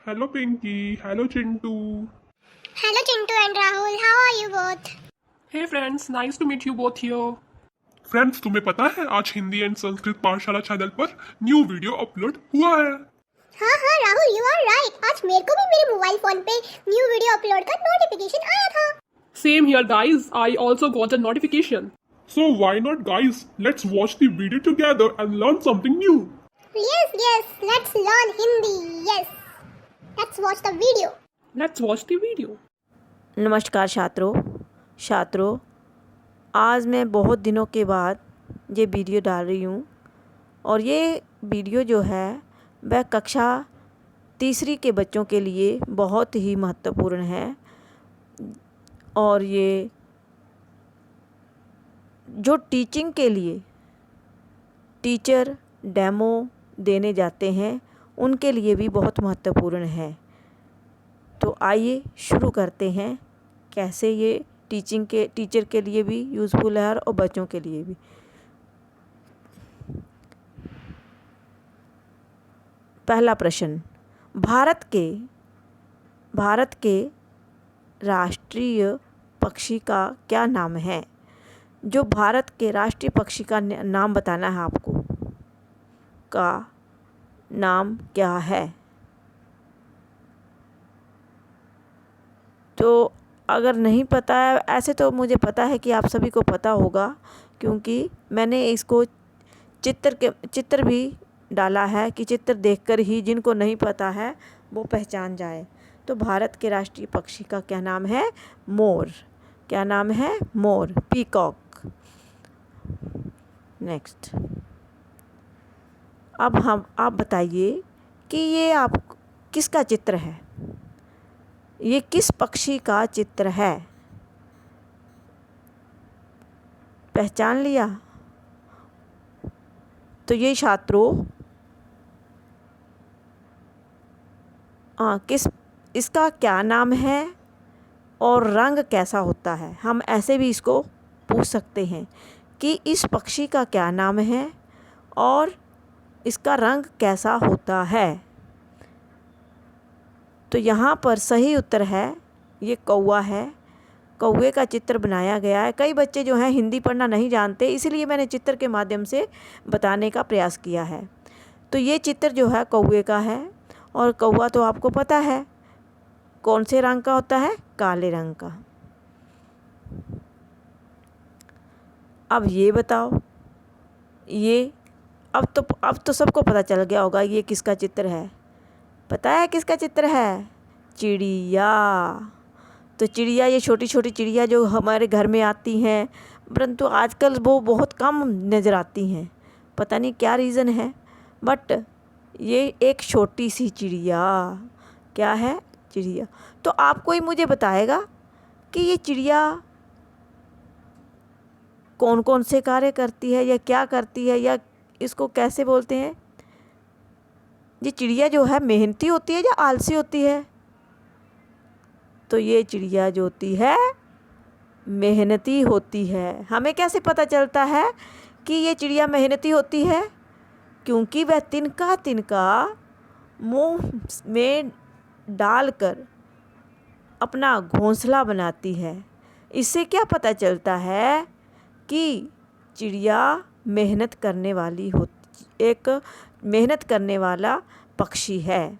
Hello Pinky, hello Chintu. Hello Chintu and Rahul, how are you both? Hey friends, nice to meet you both here. Friends तुम्हें पता है आज Hindi and Sanskrit पाठशाला channel पर new video upload हुआ है। हाँ राहुल, यू आर राइट। आज मेरे को भी मेरे मोबाइल फोन पे न्यू वीडियो अपलोड का नोटिफिकेशन आया था। Same here guys, I also got a notification. So why not guys, let's watch the video together and learn something new. Yes, let's learn Hindi. Yes, let's watch the video. Let's watch the video. नमस्कार छात्रों, आज मैं बहुत दिनों के बाद ये video डाल रही हूँ और ये वीडियो जो है वह कक्षा तीसरी के बच्चों के लिए बहुत ही महत्वपूर्ण है। और ये जो टीचिंग के लिए टीचर डेमो देने जाते हैं उनके लिए भी बहुत महत्वपूर्ण है। तो आइए शुरू करते हैं कैसे ये टीचर के लिए भी यूज़फुल है और बच्चों के लिए भी। पहला प्रश्न, भारत के राष्ट्रीय पक्षी का क्या नाम है? जो भारत के राष्ट्रीय पक्षी का नाम बताना है आपको, का नाम क्या है? तो अगर नहीं पता है, ऐसे तो मुझे पता है कि आप सभी को पता होगा क्योंकि मैंने इसको चित्र भी डाला है कि चित्र देखकर ही जिनको नहीं पता है वो पहचान जाए। तो भारत के राष्ट्रीय पक्षी का क्या नाम है? मोर। क्या नाम है? मोर, पीकॉक। नेक्स्ट, अब आप बताइए कि ये आप किसका चित्र है? ये किस पक्षी का चित्र है? पहचान लिया? तो ये छात्रों इसका क्या नाम है और रंग कैसा होता है? हम ऐसे भी इसको पूछ सकते हैं कि इस पक्षी का क्या नाम है और इसका रंग कैसा होता है? तो यहाँ पर सही उत्तर है, ये कौवा है। कौवे का चित्र बनाया गया है। कई बच्चे जो हैं हिंदी पढ़ना नहीं जानते, इसलिए मैंने चित्र के माध्यम से बताने का प्रयास किया है। तो ये चित्र जो है कौवे का है और कौवा तो आपको पता है कौन से रंग का होता है? काले रंग का। अब ये बताओ, ये अब तो सबको पता चल गया होगा ये किसका चित्र है। पता है किसका चित्र है? चिड़िया। तो चिड़िया, ये छोटी छोटी चिड़िया जो हमारे घर में आती हैं, परंतु आजकल वो बहुत कम नज़र आती हैं। पता नहीं क्या रीज़न है, बट ये एक छोटी सी चिड़िया। क्या है? चिड़िया। तो आप कोई मुझे बताएगा कि ये चिड़िया कौन कौन से कार्य करती है या क्या करती है या इसको कैसे बोलते हैं? ये चिड़िया जो है मेहनती होती है या आलसी होती है? तो ये चिड़िया जो होती है मेहनती होती है। हमें कैसे पता चलता है कि ये चिड़िया मेहनती होती है? क्योंकि वह तिनका तिनका मुंह में डालकर अपना घोंसला बनाती है। इससे क्या पता चलता है कि चिड़िया मेहनत करने वाली एक मेहनत करने वाला पक्षी है।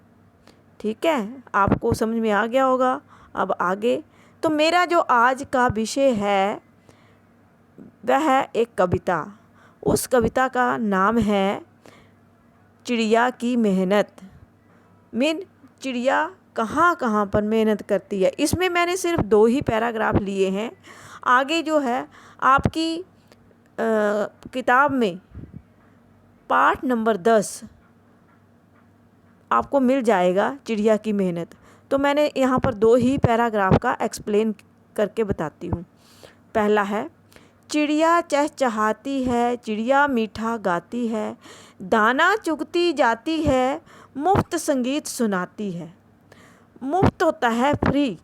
ठीक है, आपको समझ में आ गया होगा। अब आगे, तो मेरा जो आज का विषय है वह है एक कविता। उस कविता का नाम है चिड़िया की मेहनत। चिड़िया कहाँ कहाँ पर मेहनत करती है। इसमें मैंने सिर्फ 2 ही पैराग्राफ लिए हैं। आगे जो है आपकी किताब में पाठ नंबर 10 आपको मिल जाएगा चिड़िया की मेहनत। तो मैंने यहाँ पर 2 ही पैराग्राफ का एक्सप्लेन करके बताती हूँ। पहला है, चिड़िया चहचहाती है, चिड़िया मीठा गाती है, दाना चुगती जाती है, मुफ्त संगीत सुनाती है। मुफ्त होता है, फ्री,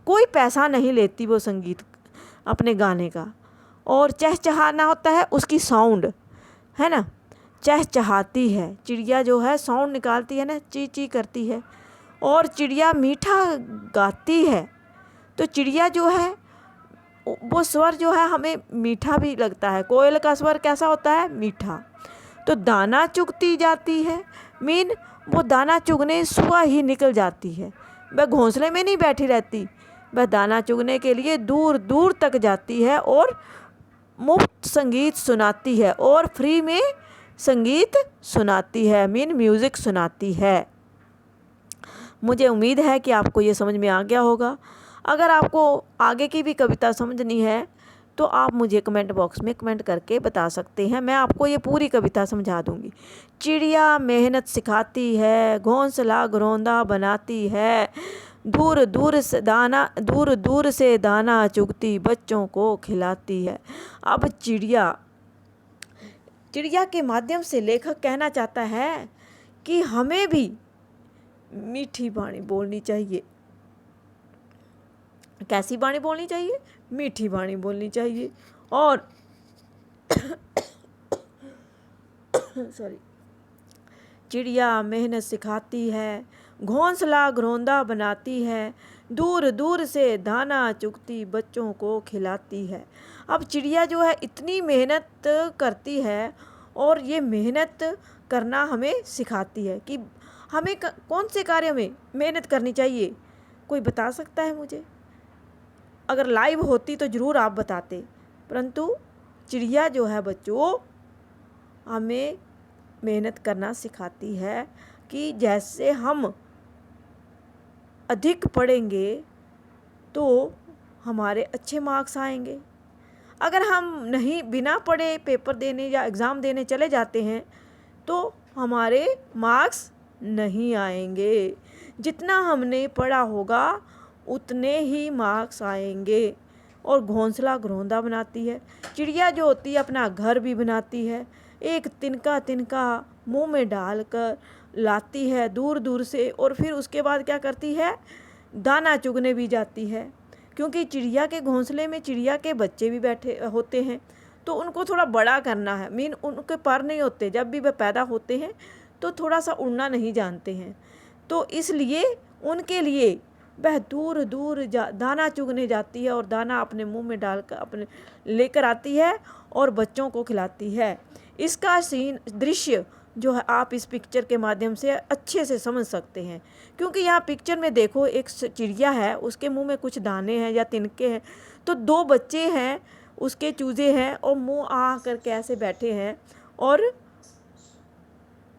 कोई पैसा नहीं लेती वो संगीत अपने गाने का। और चहचहाना होता है उसकी साउंड, है ना। चहचहाती है। चिड़िया जो है साउंड निकालती है ना, ची ची करती है, और चिड़िया मीठा गाती है। तो चिड़िया जो है वो स्वर जो है हमें मीठा भी लगता है। कोयल का स्वर कैसा होता है? मीठा। तो दाना चुगती जाती है, मीन वो दाना चुगने सुबह ही निकल जाती है। वह घोंसले में नहीं बैठी रहती, वह दाना चुगने के लिए दूर दूर तक जाती है और मुफ्त संगीत सुनाती है, और फ्री में संगीत सुनाती है, मीन म्यूज़िक सुनाती है। मुझे उम्मीद है कि आपको ये समझ में आ गया होगा। अगर आपको आगे की भी कविता समझनी है तो आप मुझे कमेंट बॉक्स में कमेंट करके बता सकते हैं, मैं आपको ये पूरी कविता समझा दूंगी। चिड़िया मेहनत सिखाती है, घोंसला घरौंदा बनाती है, दूर दूर से दाना चुगती बच्चों को खिलाती है। अब चिड़िया के माध्यम से लेखक कहना चाहता है कि हमें भी मीठी वाणी बोलनी चाहिए। कैसी वाणी बोलनी चाहिए? मीठी वाणी बोलनी चाहिए। और सॉरी, चिड़िया मेहनत सिखाती है, घोंसला घरौंदा बनाती है, दूर दूर से दाना चुगती बच्चों को खिलाती है। अब चिड़िया जो है इतनी मेहनत करती है, और ये मेहनत करना हमें सिखाती है कि हमें कौन से कार्य में मेहनत करनी चाहिए। कोई बता सकता है मुझे? अगर लाइव होती तो ज़रूर आप बताते, परंतु चिड़िया जो है बच्चों हमें मेहनत करना सिखाती है कि जैसे हम अधिक पढ़ेंगे तो हमारे अच्छे मार्क्स आएंगे। अगर हम नहीं बिना पढ़े पेपर देने या एग्ज़ाम देने चले जाते हैं तो हमारे मार्क्स नहीं आएंगे। जितना हमने पढ़ा होगा उतने ही मार्क्स आएंगे। और घोंसला घरौंदा बनाती है, चिड़िया जो होती है अपना घर भी बनाती है, एक तिनका तिनका मुंह में डालकर लाती है दूर दूर से, और फिर उसके बाद क्या करती है? दाना चुगने भी जाती है। क्योंकि चिड़िया के घोंसले में चिड़िया के बच्चे भी बैठे होते हैं, तो उनको थोड़ा बड़ा करना है, मीन उनके पर नहीं होते। जब भी वह पैदा होते हैं तो थोड़ा सा उड़ना नहीं जानते हैं, तो इसलिए उनके लिए वह दूर दूर दाना चुगने जाती है, और दाना अपने मुंह में डालकर अपने लेकर आती है और बच्चों को खिलाती है। इसका दृश्य जो है आप इस पिक्चर के माध्यम से अच्छे से समझ सकते हैं। क्योंकि यहाँ पिक्चर में देखो एक चिड़िया है, उसके मुंह में कुछ दाने हैं या तिनके हैं, तो दो बच्चे हैं उसके चूजे हैं, और मुंह आ करके ऐसे बैठे हैं, और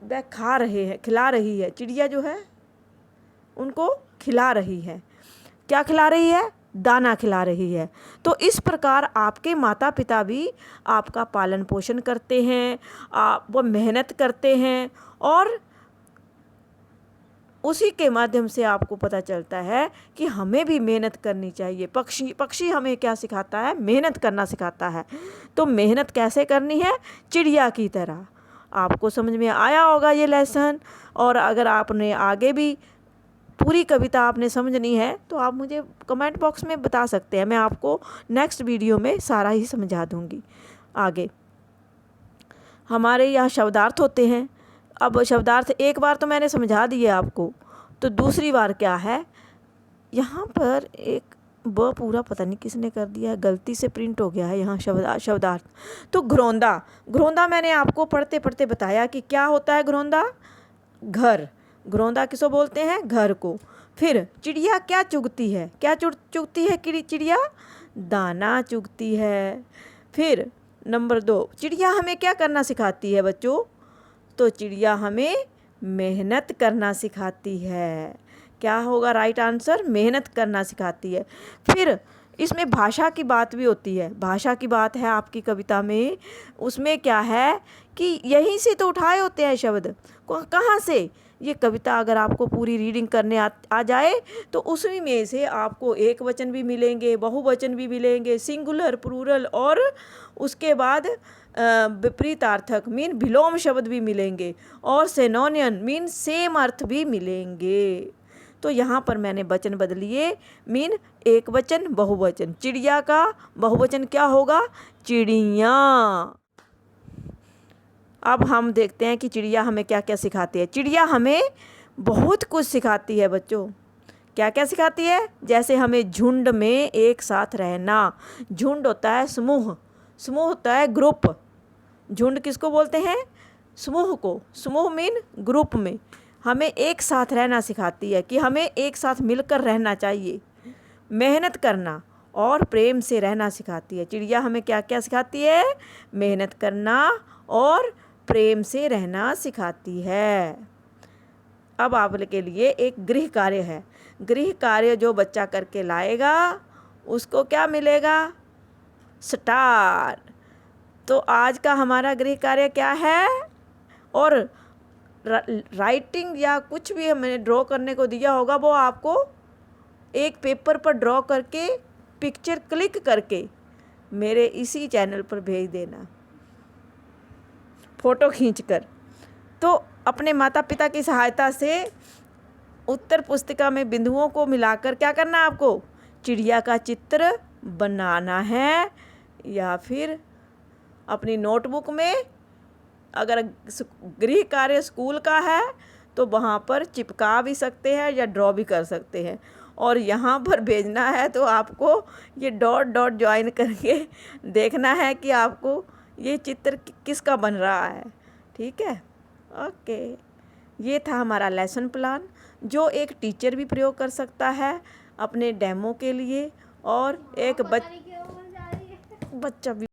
वह खिला रही है। चिड़िया जो है उनको खिला रही है। क्या खिला रही है? दाना खिला रही है। तो इस प्रकार आपके माता पिता भी आपका पालन पोषण करते हैं, वो मेहनत करते हैं, और उसी के माध्यम से आपको पता चलता है कि हमें भी मेहनत करनी चाहिए। पक्षी हमें क्या सिखाता है? मेहनत करना सिखाता है। तो मेहनत कैसे करनी है? चिड़िया की तरह। आपको समझ में आया होगा ये लेसन। और अगर आपने आगे भी पूरी कविता आपने समझनी है तो आप मुझे कमेंट बॉक्स में बता सकते हैं, मैं आपको नेक्स्ट वीडियो में सारा ही समझा दूंगी। आगे हमारे यहाँ शब्दार्थ होते हैं। अब शब्दार्थ एक बार तो मैंने समझा दिए आपको, तो दूसरी बार क्या है? यहाँ पर एक ब पूरा पता नहीं किसने कर दिया है, गलती से प्रिंट हो गया है यहाँ शब्दार्थ। तो घरौंदा मैंने आपको पढ़ते पढ़ते बताया कि क्या होता है घरौंदा? घर। घरौंदा किसको बोलते हैं? घर को। फिर चिड़िया क्या चुगती है? क्या चुगती है चिड़िया? दाना चुगती है। फिर नंबर 2, चिड़िया हमें क्या करना सिखाती है बच्चों? तो चिड़िया हमें मेहनत करना सिखाती है। क्या होगा राइट आंसर? मेहनत करना सिखाती है। फिर इसमें भाषा की बात भी होती है। भाषा की बात है आपकी कविता में। उसमें क्या है कि यहीं से तो उठाए होते हैं शब्द। कहाँ से? ये कविता अगर आपको पूरी रीडिंग करने आ जाए तो उसी में से आपको एक वचन भी मिलेंगे, बहुवचन भी मिलेंगे, सिंगुलर, प्लूरल, और उसके बाद विपरीतार्थक मीन विलोम शब्द भी मिलेंगे, और सिनोनियम मीन सेम अर्थ भी मिलेंगे। तो यहाँ पर मैंने वचन बदलिए, मीन एक वचन बहुवचन। चिड़िया का बहुवचन क्या होगा? चिड़िया। अब हम देखते हैं कि चिड़िया हमें क्या क्या सिखाती है। चिड़िया हमें बहुत कुछ सिखाती है बच्चों। क्या क्या सिखाती है? जैसे हमें झुंड में एक साथ रहना। झुंड होता है समूह, समूह होता है ग्रुप। झुंड किसको बोलते हैं? समूह को। समूह मीन ग्रुप में हमें एक साथ रहना सिखाती है कि हमें एक साथ मिलकर रहना चाहिए। मेहनत करना और प्रेम से रहना सिखाती है। चिड़िया हमें क्या क्या सिखाती है? मेहनत करना और प्रेम से रहना सिखाती है। अब आपके लिए एक गृह कार्य है। गृह कार्य जो बच्चा करके लाएगा उसको क्या मिलेगा? स्टार। तो आज का हमारा गृह कार्य क्या है? और राइटिंग या कुछ भी हमें ड्रॉ करने को दिया होगा वो आपको एक पेपर पर ड्रॉ करके पिक्चर क्लिक करके मेरे इसी चैनल पर भेज देना, फ़ोटो खींचकर। तो अपने माता पिता की सहायता से उत्तर पुस्तिका में बिंदुओं को मिलाकर क्या करना है आपको? चिड़िया का चित्र बनाना है, या फिर अपनी नोटबुक में अगर गृह कार्य स्कूल का है तो वहाँ पर चिपका भी सकते हैं या ड्रॉ भी कर सकते हैं। और यहाँ पर भेजना है तो आपको ये डॉट डॉट ज्वाइन करके देखना है कि आपको ये चित्र किसका बन रहा है। ठीक है, ओके। ये था हमारा लेसन प्लान जो एक टीचर भी प्रयोग कर सकता है अपने डेमो के लिए, और एक बच्चा भी